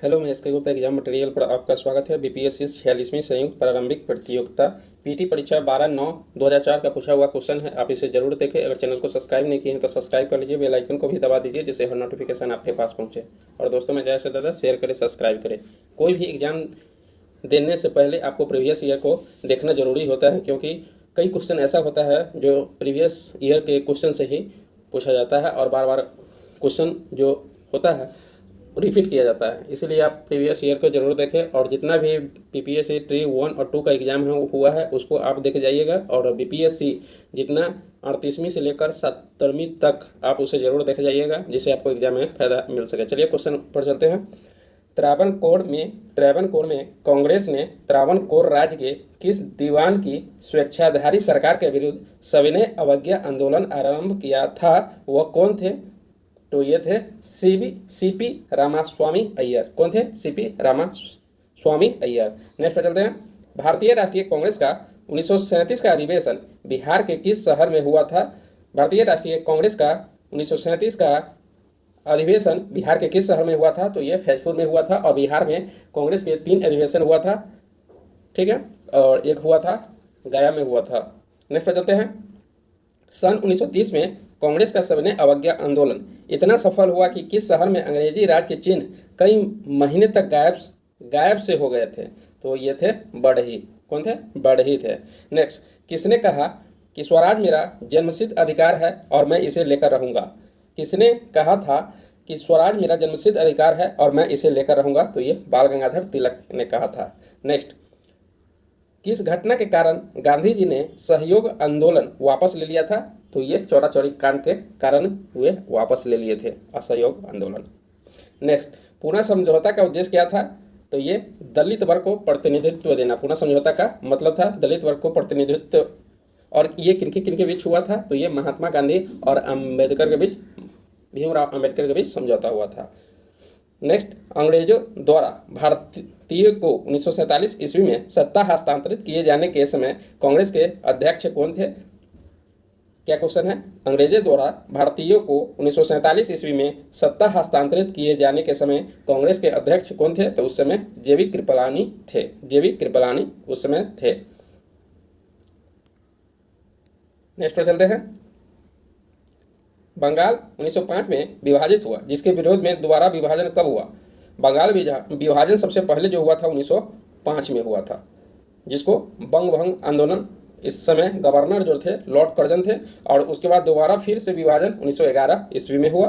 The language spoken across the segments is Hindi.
हेलो, मैं एसके गुप्ता एग्जाम मटेरियल पर आपका स्वागत है। बीपीएससी 46वीं संयुक्त प्रारंभिक प्रतियोगिता पीटी परीक्षा 12/9/2004 का पूछा हुआ क्वेश्चन है। आप इसे जरूर देखें। अगर चैनल को सब्सक्राइब नहीं किए हैं तो सब्सक्राइब कर लीजिए, बेल आइकन को भी दबा दीजिए जिससे हर नोटिफिकेशन आपके पास पहुंचे। और दोस्तों में ज़्यादा से ज़्यादा शेयर करें, सब्सक्राइब करें। कोई भी एग्जाम देने से पहले आपको प्रीवियस ईयर को देखना जरूरी होता है, क्योंकि कई क्वेश्चन ऐसा होता है जो प्रीवियस ईयर के क्वेश्चन से ही पूछा जाता है और बार बार क्वेश्चन जो होता है रिपीट किया जाता है। इसलिए आप प्रीवियस ईयर को जरूर देखें और जितना भी बीपीएससी ट्री 1 और 2 का एग्जाम है हुआ है उसको आप देख जाइएगा। और बीपीएससी जितना 38वीं से लेकर 70वीं तक आप उसे जरूर देख जाइएगा, जिससे आपको एग्जाम में फायदा मिल सके। चलिए क्वेश्चन पर चलते हैं। त्रावणकोर में कांग्रेस ने त्रावणकोर राज्य के किस दीवान की स्वेच्छाधारी सरकार के विरुद्ध सविनय अवज्ञा आंदोलन आरंभ किया था? वह कौन थे? तो ये थे सीपी रामास्वामी अय्यर। कौन थे? सीपी रामास्वामी अय्यर। नेक्स्ट पर चलते हैं। भारतीय राष्ट्रीय कांग्रेस का 1937 का अधिवेशन बिहार के किस शहर में हुआ था? भारतीय राष्ट्रीय कांग्रेस का 1937 का अधिवेशन बिहार के किस शहर में हुआ था? तो ये फैजपुर में हुआ था। और बिहार में कांग्रेस के 3 अधिवेशन हुआ था, ठीक है, और एक हुआ था गया में हुआ था। नेक्स्ट पर चलते हैं। सन 1930 में कांग्रेस का सविनय अवज्ञा आंदोलन इतना सफल हुआ कि किस शहर में अंग्रेजी राज के चिन्ह कई महीने तक गायब से हो गए थे? तो ये थे बढ़ई। कौन थे? बढ़ई थे। नेक्स्ट, किसने कहा कि स्वराज मेरा जन्मसिद्ध अधिकार है और मैं इसे लेकर रहूंगा? किसने कहा था कि स्वराज मेरा जन्मसिद्ध अधिकार है और मैं इसे लेकर रहूंगा? तो ये बाल गंगाधर तिलक ने कहा था। नेक्स्ट, किस घटना के कारण गांधी जी ने सहयोग आंदोलन वापस ले लिया था? तो ये चौरा चौरी कांड के कारण वे वापस ले लिए थे असहयोग आंदोलन। नेक्स्ट, पूना समझौता का उद्देश्य क्या था? तो ये दलित वर्ग को प्रतिनिधित्व देना। पूना समझौता का मतलब था दलित वर्ग को प्रतिनिधित्व। और ये किनके बीच हुआ था? तो ये महात्मा गांधी और अम्बेडकर के बीच, भीमराव अम्बेडकर के बीच समझौता हुआ था। नेक्स्ट, अंग्रेजों द्वारा भारतीय को 1947 ईस्वी में सत्ता हस्तांतरित किए जाने के समय कांग्रेस के अध्यक्ष कौन थे? क्या क्वेश्चन है? अंग्रेजों द्वारा भारतीयों को 1947 ईस्वी में सत्ता हस्तांतरित किए जाने के समय कांग्रेस के अध्यक्ष कौन थे? तो उस समय जेवी कृपलानी थे। जेवी कृपलानी उस समय थे। नेक्स्ट पर चलते हैं। बंगाल 1905 में विभाजित हुआ, जिसके विरोध में दोबारा विभाजन कब हुआ? बंगाल विभाजन सबसे पहले जो हुआ था 1905 में हुआ था, जिसको बंग भंग आंदोलन, इस समय गवर्नर जो थे लॉर्ड कर्जन थे। और उसके बाद दोबारा फिर से विभाजन 1911 ईस्वी में हुआ।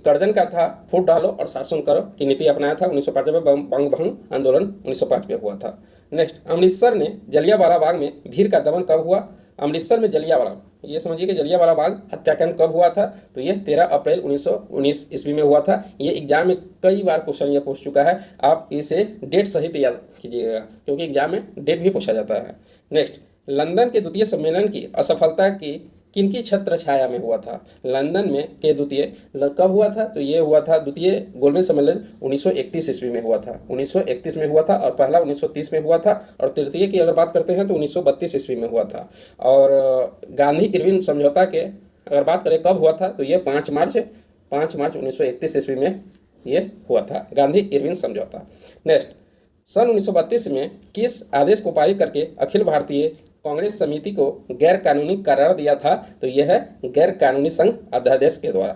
कर्जन का था फूट डालो और शासन करो की नीति अपनाया था 1905 में। बंग भंग आंदोलन 1905 में हुआ था। नेक्स्ट, अमृतसर ने जलियांवाला बाग में भीड़ का दमन कब हुआ? अमृतसर में जलियांवाला, ये समझिए कि जलियांवाला बाग हत्याकांड कब हुआ था? तो ये 13 अप्रैल 1919 ईस्वी में हुआ था। ये एग्जाम में कई बार क्वेश्चन ये पूछ चुका है, आप इसे डेट सहित याद कीजिएगा, क्योंकि एग्जाम में डेट भी पूछा जाता है। नेक्स्ट, लंदन के द्वितीय सम्मेलन की असफलता की किनकी छत्र छाया में हुआ था? लंदन में के द्वितीय कब हुआ था? तो ये हुआ था द्वितीय गोलमेज सम्मेलन 1931 ईस्वी में हुआ था। 1931 में हुआ था और पहला 1930 में हुआ था। और तृतीय की अगर बात करते हैं तो 1932 ईस्वी में हुआ था। और गांधी इरविन समझौता के अगर बात करें कब हुआ था? तो ये 5 मार्च 1931 ईस्वी में ये हुआ था, गांधी इरविन समझौता। नेक्स्ट, सन 1932 में किस आदेश को पारित करके अखिल भारतीय कांग्रेस समिति को गैर कानूनी करार दिया था? तो यह है गैर कानूनी संघ अध्यादेश के द्वारा।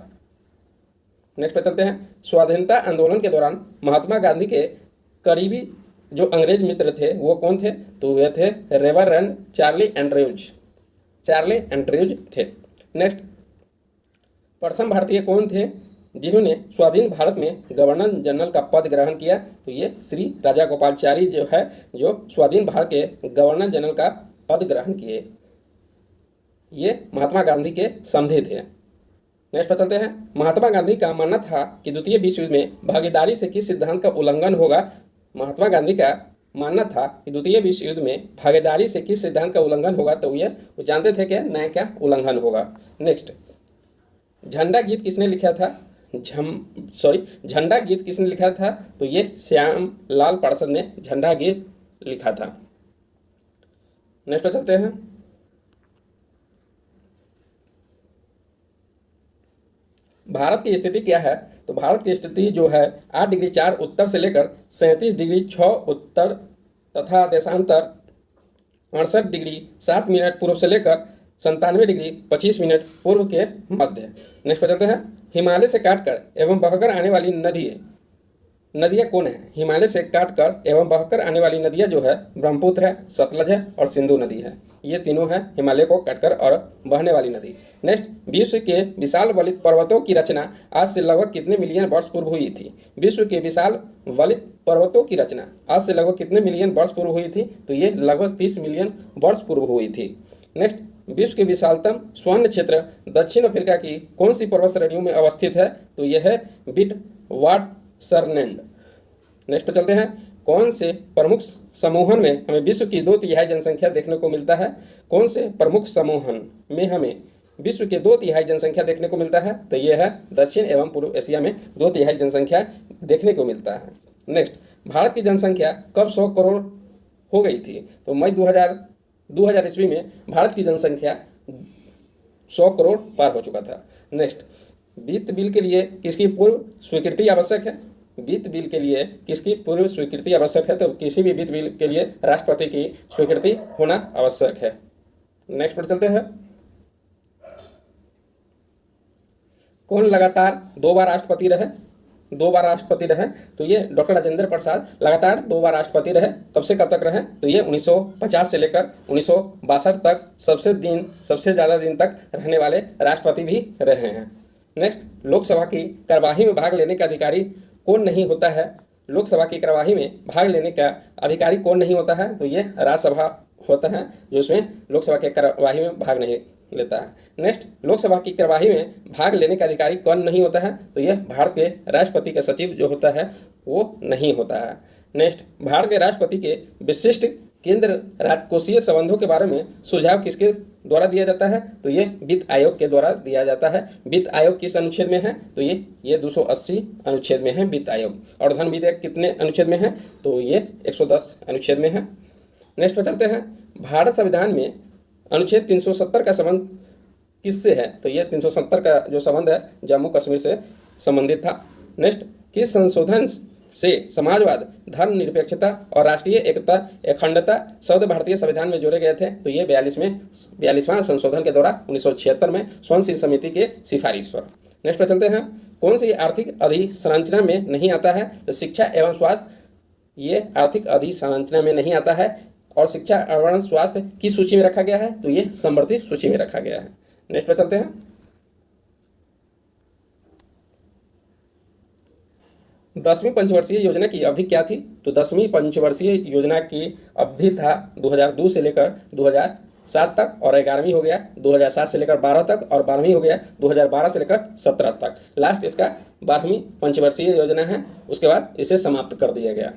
नेक्स्ट पर चलते हैं। स्वाधीनता आंदोलन के दौरान महात्मा गांधी के करीबी जो अंग्रेज मित्र थे वो कौन थे? तो वे थे रेवरेंड चार्ली एंड्रयूज थे। नेक्स्ट, प्रथम भारतीय कौन थे जिन्होंने स्वाधीन भारत में गवर्नर जनरल का पद ग्रहण किया? तो ये श्री राजा गोपालाचारी जो है, जो स्वाधीन भारत के गवर्नर जनरल का पद ग्रहण किए। ये महात्मा गांधी के समधी थे। नेक्स्ट पर चलते हैं। महात्मा गांधी का मानना था कि द्वितीय विश्व युद्ध में भागीदारी से किस सिद्धांत का उल्लंघन होगा? महात्मा गांधी का मानना था कि द्वितीय विश्व युद्ध में भागीदारी से किस सिद्धांत का उल्लंघन होगा? तो ये जानते थे कि न्याय का उल्लंघन होगा। नेक्स्ट, झंडा गीत किसने लिखा था? झंडा गीत किसने लिखा था? तो ये श्याम लाल पार्षद ने झंडा गीत लिखा था। नेक्स्ट पर चलते हैं। भारत की स्थिति क्या है? तो भारत की स्थिति जो है 8 डिग्री 4 उत्तर से लेकर 37 डिग्री 6 उत्तर तथा देशांतर 68 डिग्री 7 मिनट पूर्व से लेकर 97 डिग्री 25 मिनट पूर्व के मध्य। नेक्स्ट पर चलते हैं। हिमालय से काटकर एवं बहकर आने वाली नदियाँ कौन है? हिमालय से काटकर एवं बहकर आने वाली नदियाँ जो है ब्रह्मपुत्र है, सतलज है और सिंधु नदी है। ये तीनों है हिमालय को काटकर और बहने वाली नदी। नेक्स्ट, विश्व के विशाल वलित पर्वतों की रचना आज से लगभग कितने मिलियन वर्ष पूर्व हुई थी? विश्व के विशाल वलित पर्वतों की रचना आज से लगभग कितने मिलियन वर्ष पूर्व हुई थी? तो ये लगभग 30 मिलियन वर्ष पूर्व हुई थी। नेक्स्ट, विश्व के विशालतम स्वर्ण क्षेत्र दक्षिण अफ्रीका की कौन सी पर्वत श्रेणियों में अवस्थित है? तो यह है विटवाटसरलैंड। नेक्स्ट पर चलते हैं। कौन से प्रमुख समूहन में हमें विश्व की 2/3 जनसंख्या देखने को मिलता है? कौन से प्रमुख समूहन में हमें विश्व के 2/3 जनसंख्या देखने को मिलता है? तो यह है दक्षिण एवं पूर्व एशिया में 2/3 जनसंख्या देखने को मिलता है। नेक्स्ट, भारत की जनसंख्या कब 100 करोड़ हो गई थी? तो मई 2000 ईस्वी में भारत की जनसंख्या 100 करोड़ पार हो चुका था। नेक्स्ट, वित्त बिल के लिए किसकी पूर्व स्वीकृति आवश्यक है? वित्त बिल के लिए किसकी पूर्व स्वीकृति आवश्यक है? तो किसी भी वित्त बिल के लिए राष्ट्रपति की स्वीकृति होना आवश्यक है। नेक्स्ट पर चलते हैं। कौन लगातार 2 बार राष्ट्रपति रहे? 2 बार राष्ट्रपति रहे तो ये डॉक्टर राजेंद्र प्रसाद लगातार 2 बार राष्ट्रपति रहे। कब से कब तक रहे? तो ये 1950 से लेकर 1962 तक सबसे ज़्यादा दिन तक रहने वाले राष्ट्रपति भी रहे हैं। नेक्स्ट, लोकसभा की कार्यवाही में भाग लेने का अधिकारी कौन नहीं होता है? लोकसभा की कार्यवाही में भाग लेने का अधिकारी कौन नहीं होता है? तो ये राज्यसभा होता है जो इसमें लोकसभा के कार्यवाही में भाग नहीं लेता है। नेक्स्ट, लोकसभा की कार्यवाही में भाग लेने का अधिकारी कौन नहीं होता है? तो यह भारत के राष्ट्रपति का सचिव जो होता है वो नहीं होता है। नेक्स्ट, भारत के राष्ट्रपति के विशिष्ट केंद्र राजकोषीय संबंधों के बारे में सुझाव किसके द्वारा दिया जाता है? तो ये वित्त आयोग के द्वारा दिया जाता है। वित्त आयोग किस अनुच्छेद में है? तो ये 280 अनुच्छेद में है वित्त आयोग। और धन विधेयक कितने अनुच्छेद में है? तो ये 110 अनुच्छेद में है। नेक्स्ट पर चलते हैं। भारत संविधान में अनुच्छेद 370 का संबंध किससे है? तो ये 370 का जो संबंध है जम्मू कश्मीर से संबंधित था। नेक्स्ट, किस संशोधन से समाजवाद, धर्मनिरपेक्षता और राष्ट्रीय एकता अखंडता शब्द भारतीय संविधान में जोड़े गए थे? तो ये 42वां संशोधन के द्वारा 1976 में स्वर्ण समिति के सिफारिश पर। नेक्स्ट पर चलते हैं। कौन सी आर्थिक अधिसंरचना में नहीं आता है? तो शिक्षा एवं स्वास्थ्य ये आर्थिक अधिसंरचना में नहीं आता है। और शिक्षा एवं स्वास्थ्य किस सूची में रखा गया है? तो ये समवर्ती सूची में रखा गया है। नेक्स्ट पर चलते हैं। 10वीं पंचवर्षीय योजना की अवधि क्या थी? तो 10वीं पंचवर्षीय योजना की अवधि था 2002 से लेकर 2007 तक और 11वीं हो गया 2007 से लेकर 12 तक और 12वीं हो गया 2012 से लेकर 17 तक। लास्ट इसका 12वीं पंचवर्षीय योजना है, उसके बाद इसे समाप्त कर दिया गया।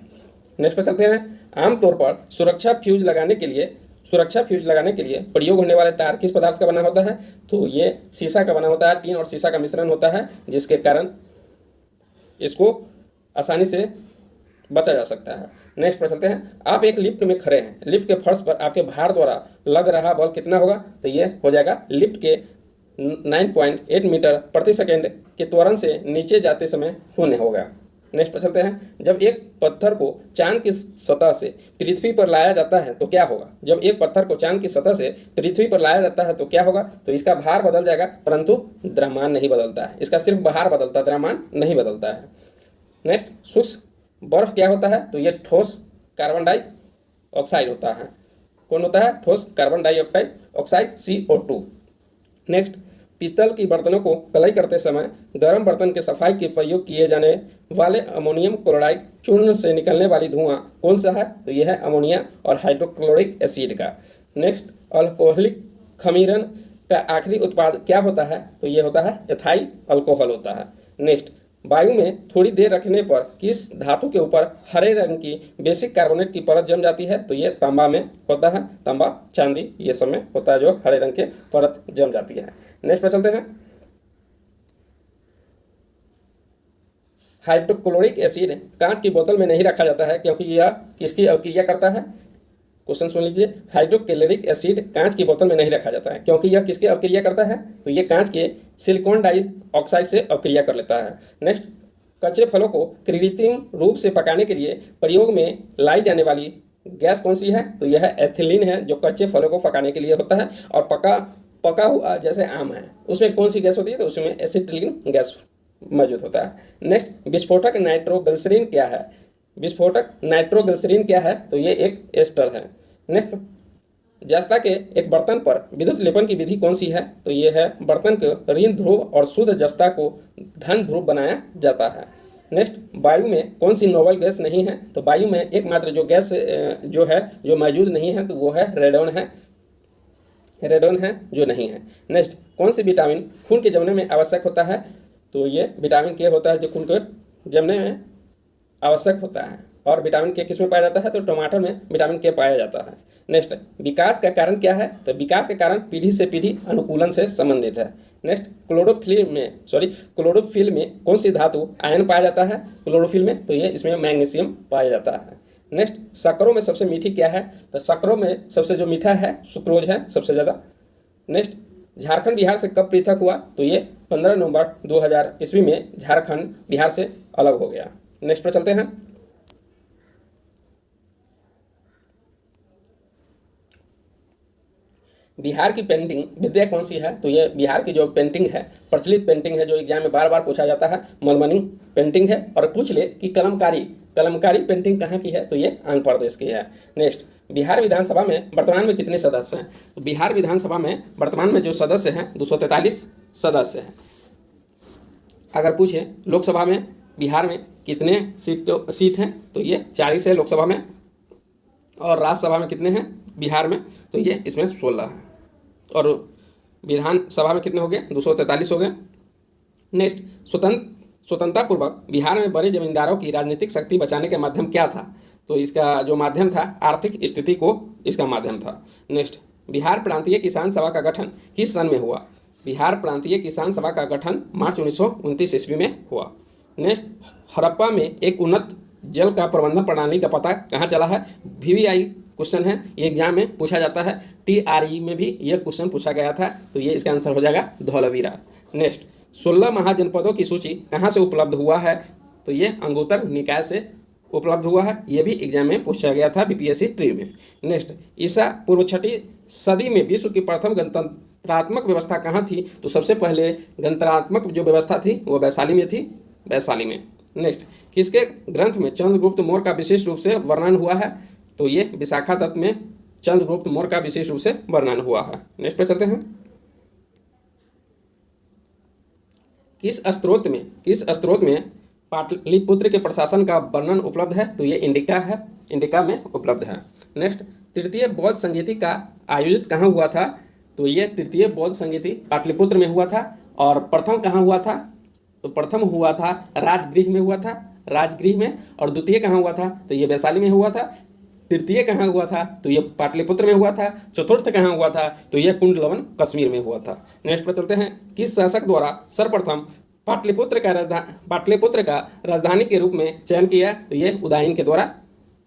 नेक्स्ट पर चलते हैं। आमतौर पर सुरक्षा फ्यूज लगाने के लिए प्रयोग होने वाले तार किस पदार्थ का बना होता है? तो ये शीशा का बना होता है। टीन और शीशा का मिश्रण होता है जिसके कारण इसको आसानी से बचा जा सकता है। नेक्स्ट पर चलते हैं। आप एक लिफ्ट में खड़े हैं, लिफ्ट के फर्श पर आपके भार द्वारा लग रहा बल कितना होगा? तो ये हो जाएगा लिफ्ट के 9.8 मीटर प्रति सेकेंड के त्वरण से नीचे जाते समय 0 होगा। नेक्स्ट पर चलते हैं। जब एक पत्थर को चांद की सतह से पृथ्वी पर लाया जाता है तो क्या होगा? जब एक पत्थर को चांद की सतह से पृथ्वी पर लाया जाता है तो क्या होगा? तो इसका भार बदल जाएगा परंतु द्रव्यमान नहीं बदलता है। इसका सिर्फ भार बदलता है, द्रव्यमान नहीं बदलता है। नेक्स्ट, शुष्क बर्फ क्या होता है? तो ये ठोस कार्बन डाइऑक्साइड होता है। कौन होता है? ठोस कार्बन डाइऑक्साइड CO2। नेक्स्ट, पीतल की बर्तनों को कलाई करते समय गर्म बर्तन के सफाई के प्रयोग किए जाने वाले अमोनियम क्लोराइड चूर्ण से निकलने वाली धुआं कौन सा है? तो यह है अमोनिया और हाइड्रोक्लोरिक एसिड का। नेक्स्ट, अल्कोहलिक खमीरन का आखिरी उत्पाद क्या होता है? तो यह होता है एथाइल अल्कोहल होता है। नेक्स्ट, वायु में थोड़ी देर रखने पर किस धातु के ऊपर हरे रंग की बेसिक कार्बोनेट की परत जम जाती है? तो ये तांबा में होता है। तांबा, चांदी ये सब में होता है जो हरे रंग के परत जम जाती है। नेक्स्ट पर चलते हैं। हाइड्रोक्लोरिक एसिड कांच की बोतल में नहीं रखा जाता है क्योंकि यह किसकी अभिक्रिया करता है? क्वेश्चन सुन लीजिए, हाइड्रोक्लोरिक एसिड कांच की बोतल में नहीं रखा जाता है क्योंकि यह किसके अवक्रिया करता है, तो ये कांच के सिलिकॉन डाइऑक्साइड से अवक्रिया कर लेता है। नेक्स्ट, कच्चे फलों को कृत्रिम रूप से पकाने के लिए प्रयोग में लाई जाने वाली गैस कौन सी है, तो यह एथिलीन है, जो कच्चे फलों को पकाने के लिए होता है। और पका हुआ जैसे आम है उसमें कौन सी गैस होती है, तो उसमें एसिटिलीन गैस मौजूद होता है। नेक्स्ट, विस्फोटक नाइट्रोग्लिसरीन क्या है, विस्फोटक नाइट्रोग्लिसरीन क्या है, तो ये एक एस्टर है। नेक्स्ट, जस्ता के एक बर्तन पर विद्युत लेपन की विधि कौन सी है, तो ये है बर्तन को ऋण ध्रुव और शुद्ध जस्ता को धन ध्रुव बनाया जाता है। नेक्स्ट, वायु में कौन सी नोबल गैस नहीं है, तो वायु में एकमात्र जो गैस जो मौजूद नहीं है तो वो है रेडोन है जो नहीं है। नेक्स्ट, कौन सी विटामिन खून के जमने में आवश्यक होता है, तो ये विटामिन के होता है जो खून के जमने में आवश्यक होता है। और विटामिन के किस में पाया जाता है, तो टमाटर में विटामिन के पाया जाता है। नेक्स्ट, विकास का कारण क्या है, तो विकास का कारण पीढ़ी से पीढ़ी अनुकूलन से संबंधित है। नेक्स्ट, क्लोरोफिल में कौन सी धातु आयन पाया जाता है, क्लोरोफिल में, तो ये इसमें मैग्नीशियम पाया जाता है। नेक्स्ट, शक्करों में सबसे मीठी क्या है, तो शक्करों में सबसे जो मीठा है सुक्रोज है सबसे ज़्यादा। नेक्स्ट, झारखंड बिहार से कब पृथक हुआ, तो ये 15 नवंबर 2000 ईस्वी में झारखंड बिहार से अलग हो गया। नेक्स्ट पर चलते हैं। बिहार की पेंटिंग विद्या कौन सी है, तो ये बिहार की जो पेंटिंग है, प्रचलित पेंटिंग है, जो एग्जाम में बार बार पूछा जाता है, मलमनी पेंटिंग है। और पूछ ले कि कलमकारी पेंटिंग कहाँ की है, तो ये आंध्र प्रदेश की है। नेक्स्ट, बिहार विधानसभा में वर्तमान में कितने सदस्य हैं, तो बिहार विधानसभा में वर्तमान में जो सदस्य हैं 243 सदस्य हैं। अगर पूछे लोकसभा में बिहार में कितने सीट हैं, तो ये 40 है लोकसभा में। और राज्यसभा में कितने हैं बिहार में, तो ये इसमें 16 है। और विधानसभा में कितने हो गए, 243 हो गए। नेक्स्ट, स्वतंत्रता पूर्वक बिहार में बड़े जमींदारों की राजनीतिक शक्ति बचाने का माध्यम क्या था, तो इसका जो माध्यम था आर्थिक स्थिति को इसका माध्यम था। नेक्स्ट, बिहार प्रांतीय किसान सभा का गठन किस सन में हुआ, बिहार प्रांतीय किसान सभा का गठन मार्च 1929 ईस्वी में हुआ। नेक्स्ट, हड़प्पा में एक उन्नत जल का प्रबंधन प्रणाली का पता कहाँ चला है, VVI क्वेश्चन है, ये एग्जाम में पूछा जाता है। TRE में भी यह क्वेश्चन पूछा गया था, तो ये इसका आंसर हो जाएगा धौलावीरा। नेक्स्ट, 16 महाजनपदों की सूची कहाँ से उपलब्ध हुआ है, तो ये अंगुत्तर निकाय से उपलब्ध हुआ है, ये भी एग्जाम में पूछा गया था BPSC ट्री में। नेक्स्ट, ईसा पूर्व 6वीं सदी में विश्व की प्रथम गणतंत्रात्मक व्यवस्था कहाँ थी, तो सबसे पहले गणतंत्रात्मक जो व्यवस्था थी वो वैशाली में थी, वैशाली में। नेक्स्ट, किसके ग्रंथ में चंद्रगुप्त मौर्य का विशेष रूप से वर्णन हुआ है, तो ये विशाखा तत्व में चंद्रगुप्त मौर्य का विशेष रूप से वर्णन हुआ है। नेक्स्ट पर चलते हैं। किस स्त्रोत में पाटलिपुत्र के प्रशासन का वर्णन उपलब्ध है, तो ये इंडिका में उपलब्ध है। नेक्स्ट, तृतीय बौद्ध संगीति का आयोजित कहाँ हुआ था, तो ये तृतीय बौद्ध संगीति पाटलिपुत्र में हुआ था। और प्रथम कहाँ हुआ था, तो प्रथम हुआ था राजगृह में हुआ था, राजगृह में। और द्वितीय कहाँ हुआ था, तो ये वैशाली में हुआ था। तृतीय कहाँ हुआ था, तो ये पाटलिपुत्र में हुआ था। चतुर्थ कहाँ हुआ था, तो ये कुंडलवन कश्मीर में हुआ था। नेक्स्ट पर चलते हैं। किस शासक द्वारा सर्वप्रथम पाटलिपुत्र का राजधानी के रूप में चयन किया, तो ये उदयन के द्वारा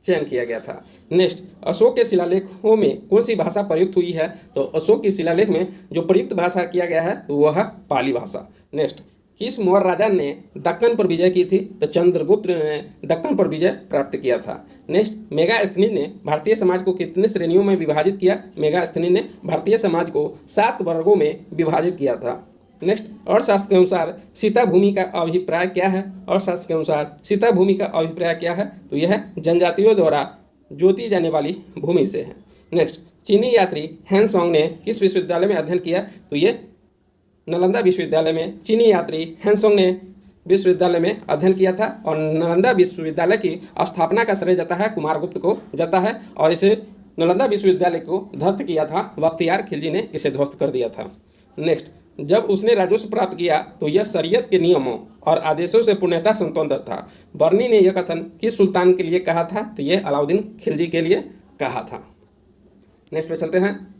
चयन किया गया था। नेक्स्ट, अशोक के शिलालेखों में कौन सी भाषा प्रयुक्त हुई है, तो अशोक के शिलालेख में जो प्रयुक्त भाषा किया गया है तो वह पाली भाषा। नेक्स्ट, किस मौर्य राजा ने दक्कन पर विजय की थी, तो चंद्रगुप्त ने दक्कन पर विजय प्राप्त किया था। नेक्स्ट, मेगास्थनीज ने भारतीय समाज को कितने श्रेणियों में विभाजित किया, मेगास्थनीज ने भारतीय समाज को 7 वर्गों में विभाजित किया था। नेक्स्ट, अर्थशास्त्र के अनुसार सीता भूमि का अभिप्राय क्या है, अर्थशास्त्र के अनुसार सीता भूमि का अभिप्राय क्या है, तो यह जनजातियों द्वारा जोती जाने वाली भूमि से है। नेक्स्ट, चीनी यात्री हैंसोंग ने किस विश्वविद्यालय में अध्ययन किया, तो ये नालंदा विश्वविद्यालय में चीनी यात्री हैंसोंग ने विश्वविद्यालय में अध्ययन किया था। और नालंदा विश्वविद्यालय की स्थापना का श्रेय जाता है कुमारगुप्त को जाता है। और इसे नालंदा विश्वविद्यालय को ध्वस्त किया था बख्तियार खिलजी ने, इसे ध्वस्त कर दिया था। नेक्स्ट, जब उसने राजस्व प्राप्त किया तो यह शरीयत के नियमों और आदेशों से पूर्णतः स्वतंत्र था। बर्नी ने यह कथन किस सुल्तान के लिए कहा था, तो यह अलाउद्दीन खिलजी के लिए कहा था। नेक्स्ट पे चलते हैं।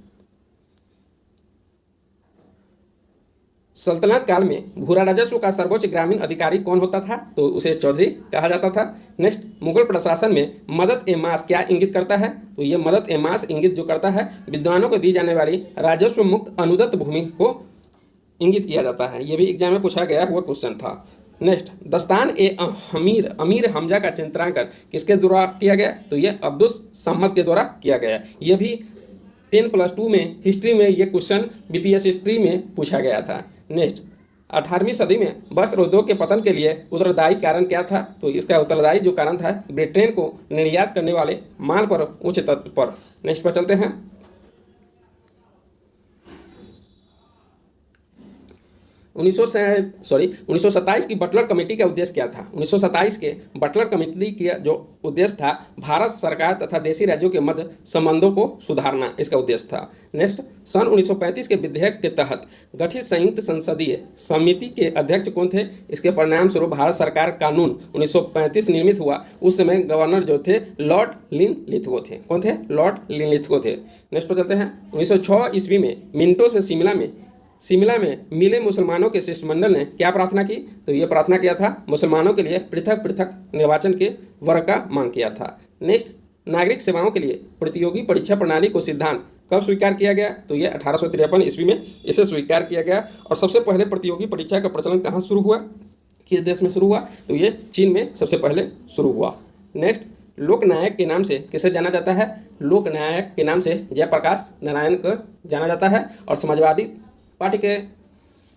सल्तनत काल में भूरा राजस्व का सर्वोच्च ग्रामीण अधिकारी कौन होता था? तो उसे चौधरी कहा जाता था। नेक्स्ट, मुगल प्रशासन में मदद ए मास क्या इंगित करता है? तो ये मदद ए मास इंगित जो करता है विद्वानों को दी जाने वाली राजस्व मुक्त अनुदत्त भूमि को इंगित किया जाता है। ये भी एग्जाम में पूछा गया हुआ क्वेश्चन था। नेक्स्ट, दस्तान ए अमीर हमजा का चित्रांकन किसके द्वारा किया गया? तो ये अब्दुस सम्मद के द्वारा किया गया। ये भी 10+2 में हिस्ट्री में ये क्वेश्चन बीपीएस हिस्ट्री में पूछा गया था। नेक्स्ट, 18वीं सदी में वस्त्र उद्योग के पतन के लिए उत्तरदायी कारण क्या था? तो इसका उत्तरदायी जो कारण था ब्रिटेन को निर्यात करने वाले माल पर उच्च तत्व पर। नेक्स्ट पर चलते हैं। 1927 की बटलर कमेटी का उद्देश्य क्या था? 1927 के बटलर कमेटी का जो उद्देश्य था भारत सरकार तथा देशी राज्यों के मध्य संबंधों को सुधारना, इसका उद्देश्य था। नेक्स्ट, सन 1935 के विधेयक के तहत गठित संयुक्त संसदीय समिति के अध्यक्ष कौन थे? इसके परिणाम स्वरूप भारत सरकार कानून 1935 निर्मित हुआ। उस समय गवर्नर जो थे लॉर्ड लिनलिथगो थे। कौन थे? लॉर्ड लिनलिथगो थे। नेक्स्ट पर चलते हैं। 1906 ईस्वी में मिंटो से शिमला में मिले मुसलमानों के शिष्टमंडल ने क्या प्रार्थना की? तो ये प्रार्थना किया था मुसलमानों के लिए पृथक पृथक निर्वाचन के वर्ग का मांग किया था। नेक्स्ट, नागरिक सेवाओं के लिए प्रतियोगी परीक्षा प्रणाली को सिद्धांत कब स्वीकार किया गया? तो ये 1853 ईस्वी में इसे स्वीकार किया गया। और सबसे पहले प्रतियोगी परीक्षा का प्रचलन कहाँ शुरू हुआ? किस देश में शुरू हुआ? तो ये चीन में सबसे पहले शुरू हुआ। नेक्स्ट, लोकनायक के नाम से किसे जाना जाता है? लोकनायक के नाम से जयप्रकाश नारायण को जाना जाता है। और समाजवादी पार्टी के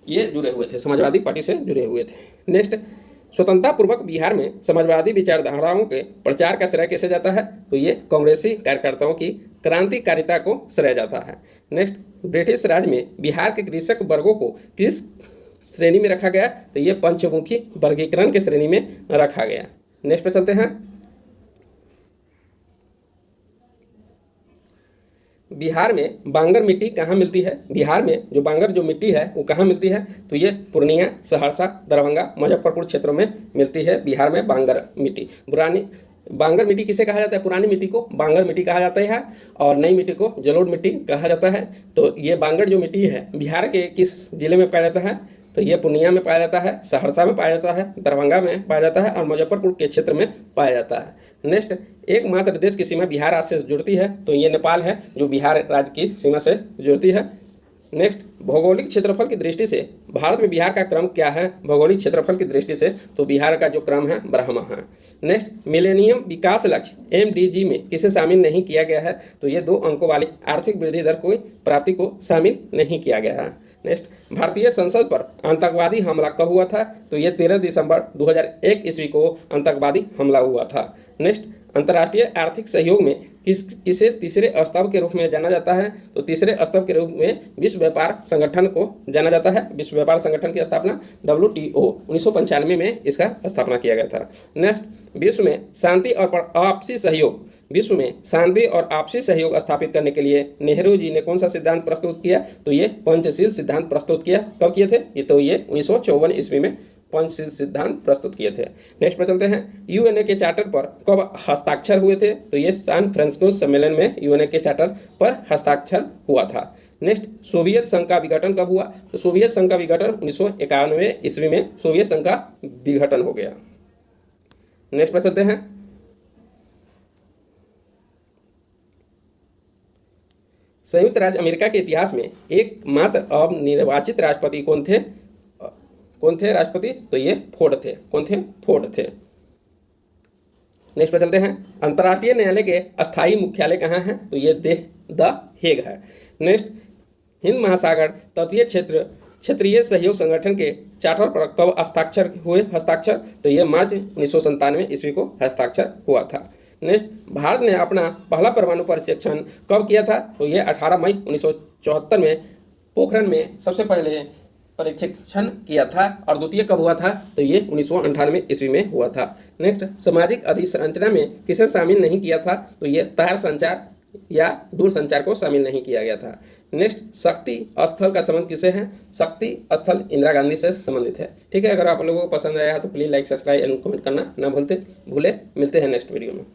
ये जुड़े हुए थे, समाजवादी पार्टी से जुड़े हुए थे। नेक्स्ट, स्वतंत्रता पूर्वक बिहार में समाजवादी विचारधाराओं के प्रचार का श्रेय किसे जाता है? तो ये कांग्रेसी कार्यकर्ताओं की क्रांतिकारिता को श्रेय जाता है। नेक्स्ट, ब्रिटिश राज में बिहार के कृषक वर्गों को किस श्रेणी में रखा गया? तो ये पंचमुखी वर्गीकरण के श्रेणी में रखा गया। नेक्स्ट पे चलते हैं। बिहार में बांगर मिट्टी कहाँ मिलती है? बिहार में जो बांगर जो मिट्टी है वो कहाँ मिलती है? तो ये पूर्णिया, सहरसा, दरभंगा, मुजफ्फरपुर क्षेत्रों में मिलती है। बिहार में बांगर मिट्टी। बांगर मिट्टी किसे कहा जाता है? पुरानी मिट्टी को बांगर मिट्टी कहा जाता है और नई मिट्टी को जलोढ़ मिट्टी कहा जाता है। तो ये बांगर जो मिट्टी है बिहार के किस जिले में पाया जाता है? तो ये पूर्णिया में पाया जाता है, सहरसा में पाया जाता है, दरभंगा में पाया जाता है और मुजफ्फरपुर के क्षेत्र में पाया जाता है। नेक्स्ट, एकमात्र देश की सीमा बिहार राज्य से जुड़ती है। तो ये नेपाल है जो बिहार राज्य की सीमा से जुड़ती है। नेक्स्ट, भौगोलिक क्षेत्रफल की दृष्टि से भारत में बिहार का क्रम क्या है? भौगोलिक क्षेत्रफल की दृष्टि से तो बिहार का जो क्रम है ब्रह्मा है। नेक्स्ट, मिलेनियम विकास लक्ष्य MDG में किसे शामिल नहीं किया गया है? तो ये 2 अंकों वाली आर्थिक वृद्धि दर को प्राप्ति को शामिल नहीं किया गया है। नेक्स्ट, भारतीय संसद पर आतंकवादी हमला कब हुआ था? तो ये 13 दिसंबर 2001 ईस्वी को आतंकवादी हमला हुआ था। नेक्स्ट, अंतर्राष्ट्रीय आर्थिक सहयोग में किसे तीसरे स्तंभ के रूप में जाना जाता है? तो तीसरे स्तंभ के रूप में विश्व व्यापार संगठन को जाना जाता है। विश्व व्यापार संगठन की स्थापना WTO 1995 में इसका स्थापना किया गया था। नेक्स्ट, विश्व में शांति और आपसी सहयोग स्थापित करने के लिए नेहरू जी ने कौन सा सिद्धांत प्रस्तुत किया? तो ये पंचशील सिद्धांत प्रस्तुत किया। कब किए थे? ये 1954 ईस्वी में पंचशील सिद्धांत प्रस्तुत किए थे। नेक्स्ट पर चलते हैं। UN के चार्टर पर कब हस्ताक्षर हुए थे? तो ये सैन फ्रांसिस्को सम्मेलन में UN के चार्टर पर हस्ताक्षर हुआ था। नेक्स्ट, सोवियत संघ का विघटन कब हुआ? तो सोवियत संघ का विघटन 1991 ईस्वी में सोवियत संघ का विघटन हो गया। नेक्स्ट पर चलते हैं। संयुक्त राज्य अमेरिका के इतिहास में एकमात्र अनिर्वाचित राष्ट्रपति कौन थे? राष्ट्रपति? तो ये फोर्ड थे। कौन थे? फोर्ड थे। नेक्स्ट पर चलते हैं। अंतर्राष्ट्रीय न्यायालय के अस्थायी मुख्यालय कहाँ है? तो ये द हेग है। नेक्स्ट, हिंद महासागर तटीय क्षेत्रीय सहयोग संगठन के चार्टर पर कब हस्ताक्षर? तो ये मार्च 1997 ईस्वी को हस्ताक्षर हुआ था। नेक्स्ट, भारत ने अपना पहला परमाणु परीक्षण कब किया था? तो ये 18 मई 1974 में पोखरण में सबसे पहले परीक्षण किया था। और द्वितीय कब हुआ था? तो ये 1998 ईस्वी में हुआ था। नेक्स्ट, सामाजिक अधिसंरचना में किसे शामिल नहीं किया था? तो ये तार संचार या दूर संचार को शामिल नहीं किया गया था। नेक्स्ट, शक्ति स्थल का संबंध किसे है? शक्ति स्थल इंदिरा गांधी से संबंधित है। ठीक है, अगर आप लोगों को पसंद आया तो please like, subscribe and comment करना ना भूले। मिलते हैं नेक्स्ट वीडियो में।